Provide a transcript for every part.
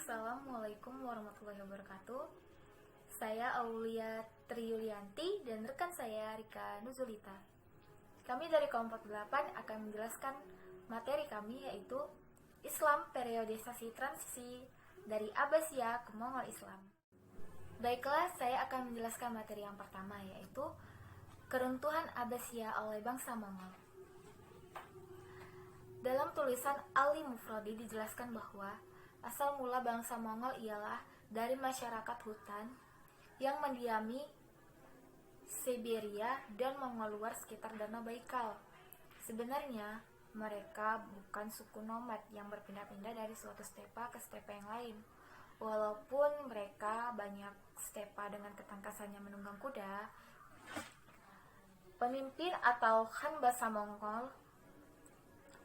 Assalamualaikum warahmatullahi wabarakatuh. Saya Aulia Triyulianti dan rekan saya Rika Nuzulita. Kami dari kaum 48 akan menjelaskan materi kami, yaitu Islam periodisasi transisi dari Abbasiyah ke Mongol Islam. Baiklah, saya akan menjelaskan materi yang pertama, yaitu keruntuhan Abbasiyah oleh bangsa Mongol. Dalam tulisan Ali Mufradi dijelaskan bahwa asal mula bangsa Mongol ialah dari masyarakat hutan yang mendiami Siberia dan Mongol luar sekitar Danau Baikal. Sebenarnya mereka bukan suku nomad yang berpindah-pindah dari suatu stepa ke stepa yang lain. Walaupun mereka banyak stepa dengan ketangkasannya menunggang kuda, pemimpin atau Khan bangsa Mongol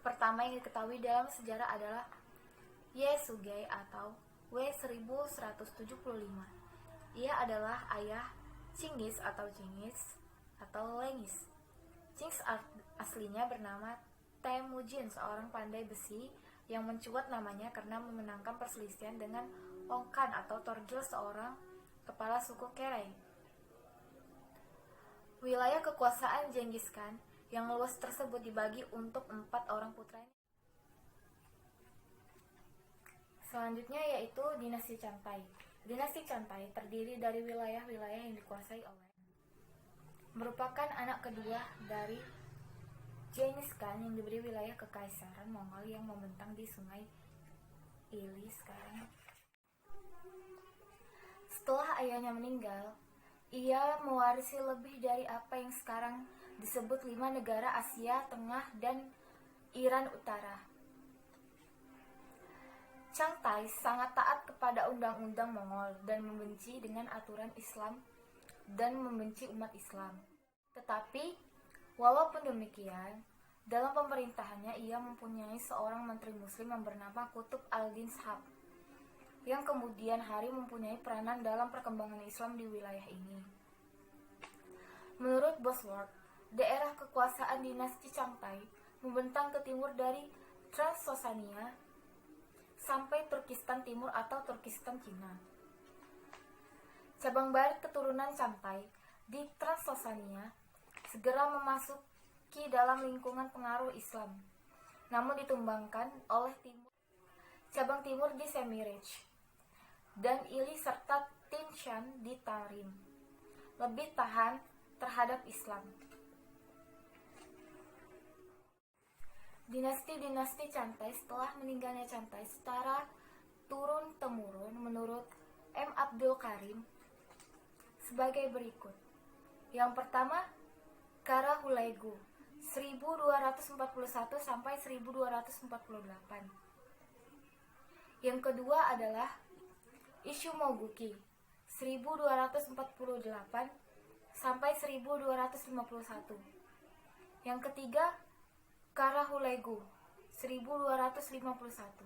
pertama yang diketahui dalam sejarah adalah Yesugei atau W1175. Ia adalah ayah Chinggis atau Lengis. Chinggis aslinya bernama Temujin, seorang pandai besi yang mencuat namanya karena memenangkan perselisihan dengan Ongkan atau Torgil, seorang kepala suku Kerei. Wilayah kekuasaan Genghis Khan yang luas tersebut dibagi untuk 4 orang putranya. Selanjutnya yaitu dinasti Chantai. Dinasti Chantai terdiri dari wilayah-wilayah yang dikuasai oleh merupakan anak kedua dari Genghis Khan yang diberi wilayah kekaisaran Mongol yang membentang di Sungai Ili sekarang. Setelah ayahnya meninggal, ia mewarisi lebih dari apa yang sekarang disebut 5 negara Asia Tengah dan Iran Utara. Chantai sangat taat kepada undang-undang Mongol dan membenci dengan aturan Islam dan membenci umat Islam. Tetapi, walaupun demikian, dalam pemerintahannya ia mempunyai seorang menteri muslim yang bernama Qutb al-Din Shah, yang kemudian hari mempunyai peranan dalam perkembangan Islam di wilayah ini. Menurut Bosworth, daerah kekuasaan dinasti Chantai membentang ke timur dari Transosania sampai Turkistan Timur atau Turkistan Cina. Cabang barat keturunan Chantai di Transosania segera memasuki dalam lingkungan pengaruh Islam, namun ditumbangkan oleh cabang timur di Semiraj dan Ili serta Tinshan di Tarim lebih tahan terhadap Islam. Dinasti-dinasti Chantai setelah meninggalnya Chantai secara turun-temurun menurut M. Abdul Karim sebagai berikut. Yang pertama, Karahulegu 1241 sampai 1248. Yang kedua adalah Ishumoguki 1248 sampai 1251. Yang ketiga, Karahulegu 1251.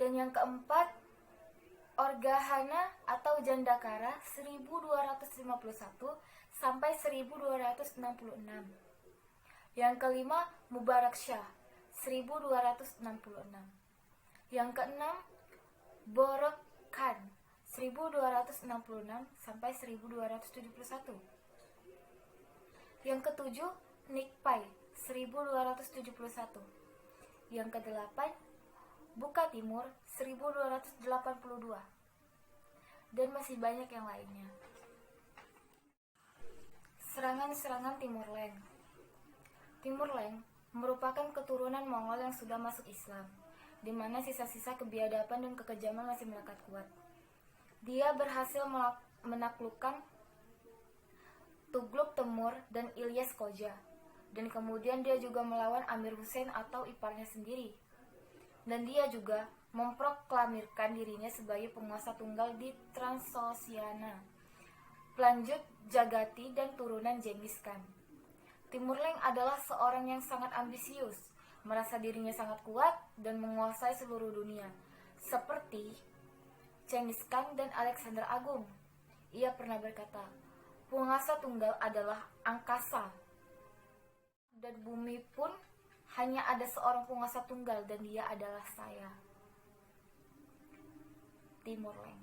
Dan yang keempat, Orgahana atau Jandakara 1251 sampai 1266. Yang kelima, Mubarak Shah 1266. Yang keenam, Borok Khan 1266 sampai 1271. Yang ketujuh, Nikpai 1271. Yang kedelapan, Buka Timur 1282. Dan masih banyak yang lainnya. Serangan-serangan Timur Leng. Timur Leng merupakan keturunan Mongol yang sudah masuk Islam, di mana sisa-sisa kebiadaban dan kekejaman masih melekat kuat. Dia berhasil menaklukkan Tugluk Temur dan Ilyas Koja, dan kemudian dia juga melawan Amir Hussein atau iparnya sendiri. Dan dia juga memproklamirkan dirinya sebagai penguasa tunggal di Transosiana, pelanjut Jagati dan turunan Genghis Khan. Timur Leng adalah seorang yang sangat ambisius, merasa dirinya sangat kuat dan menguasai seluruh dunia, seperti Genghis Khan dan Alexander Agung. Ia pernah berkata, "Penguasa tunggal adalah angkasa, dan bumi pun hanya ada seorang penguasa tunggal dan dia adalah saya." Timur Leng.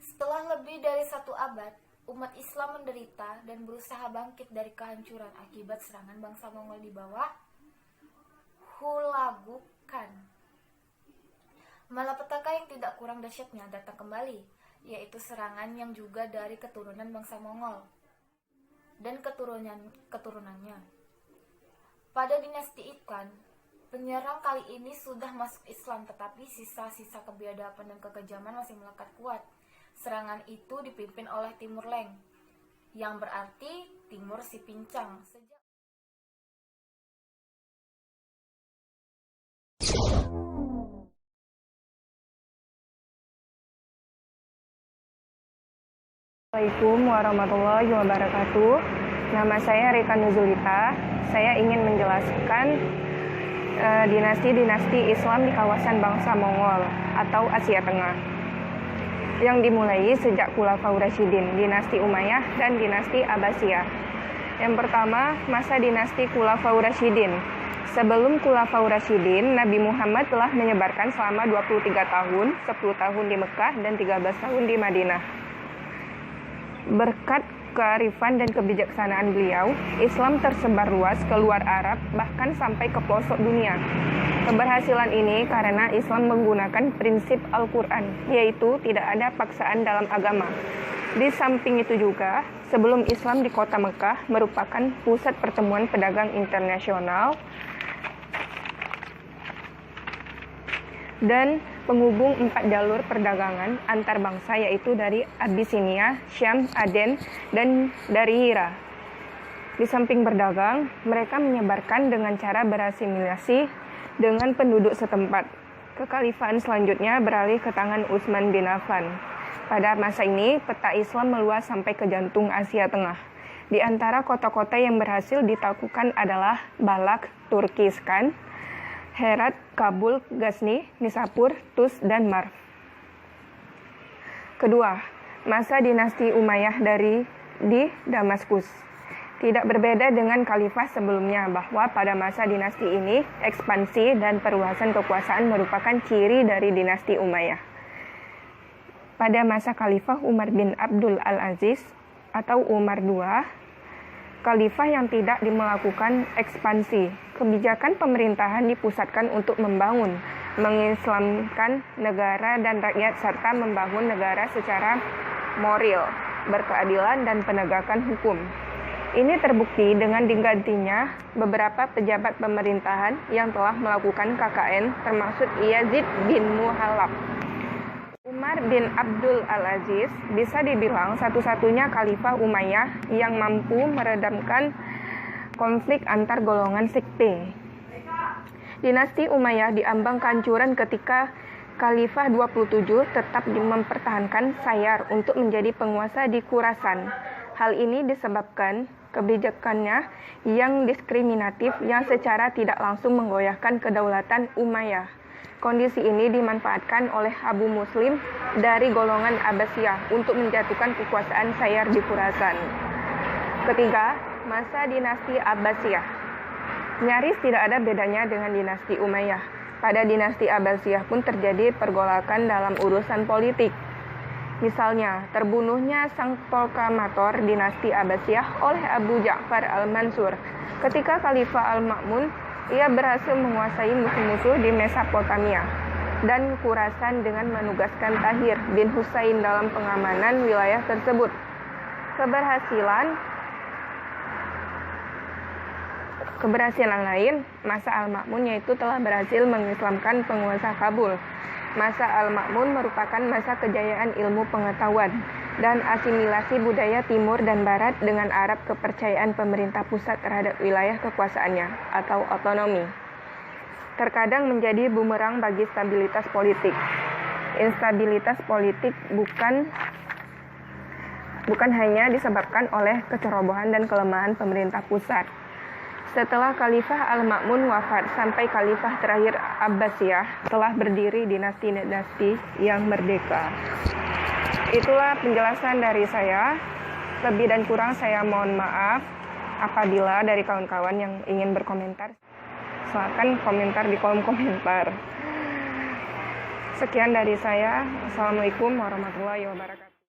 Setelah lebih dari 1 abad, umat Islam menderita dan berusaha bangkit dari kehancuran akibat serangan bangsa Mongol di bawah Hulagu Khan. Malapetaka yang tidak kurang dahsyatnya datang kembali, yaitu serangan yang juga dari keturunan bangsa Mongol dan keturunannya. Pada dinasti Iklan, penyerang kali ini sudah masuk Islam, tetapi sisa-sisa kebiadaban dan kekejaman masih melekat kuat. Serangan itu dipimpin oleh Timur Leng, yang berarti Timur si Pincang. Assalamualaikum warahmatullahi wabarakatuh. Nama saya Rika Nuzulita. Saya ingin menjelaskan dinasti-dinasti Islam di kawasan bangsa Mongol atau Asia Tengah yang dimulai sejak Khulafaur Rasyidin, dinasti Umayyah dan dinasti Abbasiyah. Yang pertama, masa dinasti Khulafaur Rasyidin. Sebelum Khulafaur Rasyidin, Nabi Muhammad telah menyebarkan selama 23 tahun, 10 tahun di Mekah dan 13 tahun di Madinah. Berkat kearifan dan kebijaksanaan beliau, Islam tersebar luas ke luar Arab, bahkan sampai ke pelosok dunia. Keberhasilan ini karena Islam menggunakan prinsip Al-Quran, yaitu tidak ada paksaan dalam agama. Di samping itu juga, sebelum Islam di kota Mekah merupakan pusat pertemuan pedagang internasional dan penghubung 4 jalur perdagangan antar bangsa, yaitu dari Abyssinia, Syam, Aden, dan dari Hira. Di samping berdagang, mereka menyebarkan dengan cara berasimilasi dengan penduduk setempat. Kekhalifahan selanjutnya beralih ke tangan Utsman bin Affan. Pada masa ini, peta Islam meluas sampai ke jantung Asia Tengah. Di antara kota-kota yang berhasil ditaklukkan adalah Balakh, Turkistan, Herat, Kabul, Ghazni, Nishapur, Tus, dan Marv. Kedua, masa dinasti Umayyah di Damaskus. Tidak berbeda dengan khalifah sebelumnya, bahwa pada masa dinasti ini, ekspansi dan perluasan kekuasaan merupakan ciri dari dinasti Umayyah. Pada masa khalifah Umar bin Abdul Al-Aziz atau Umar II, khalifah yang tidak melakukan ekspansi. Kebijakan pemerintahan dipusatkan untuk membangun, mengislamkan negara dan rakyat, serta membangun negara secara moral, berkeadilan, dan penegakan hukum. Ini terbukti dengan digantinya beberapa pejabat pemerintahan yang telah melakukan KKN, termasuk Yazid bin Muhallab. Umar bin Abdul Al-Aziz bisa dibilang satu-satunya khalifah Umayyah yang mampu meredamkan konflik antar golongan sekte. Dinasti Umayyah diambang kehancuran ketika Khalifah 27 tetap mempertahankan Sayar untuk menjadi penguasa di Khurasan. Hal ini disebabkan kebijakannya yang diskriminatif yang secara tidak langsung menggoyahkan kedaulatan Umayyah. Kondisi ini dimanfaatkan oleh Abu Muslim dari golongan Abbasiyah untuk menjatuhkan kekuasaan Sayar di Khurasan. Ketiga, masa dinasti Abbasiyah. Nyaris tidak ada bedanya dengan dinasti Umayyah. Pada dinasti Abbasiyah pun terjadi pergolakan dalam urusan politik. Misalnya, terbunuhnya sang proklamator dinasti Abbasiyah oleh Abu Ja'far al-Mansur. Ketika Khalifah al-Ma'mun, ia berhasil menguasai musuh-musuh di Mesopotamia dan Khurasan dengan menugaskan Tahir bin Husain dalam pengamanan wilayah tersebut. Keberhasilan lain, masa Al-Ma'mun yaitu telah berhasil mengislamkan penguasa Kabul. Masa Al-Ma'mun merupakan masa kejayaan ilmu pengetahuan dan asimilasi budaya timur dan barat dengan Arab, kepercayaan pemerintah pusat terhadap wilayah kekuasaannya atau otonomi. Terkadang menjadi bumerang bagi stabilitas politik. Instabilitas politik bukan hanya disebabkan oleh kecerobohan dan kelemahan pemerintah pusat. Setelah Khalifah Al-Ma'mun wafat sampai Khalifah terakhir Abbasiyah telah berdiri dinasti-dinasti yang merdeka. Itulah penjelasan dari saya. Lebih dan kurang saya mohon maaf apabila dari kawan-kawan yang ingin berkomentar. Silakan komentar di kolom komentar. Sekian dari saya. Assalamualaikum warahmatullahi wabarakatuh.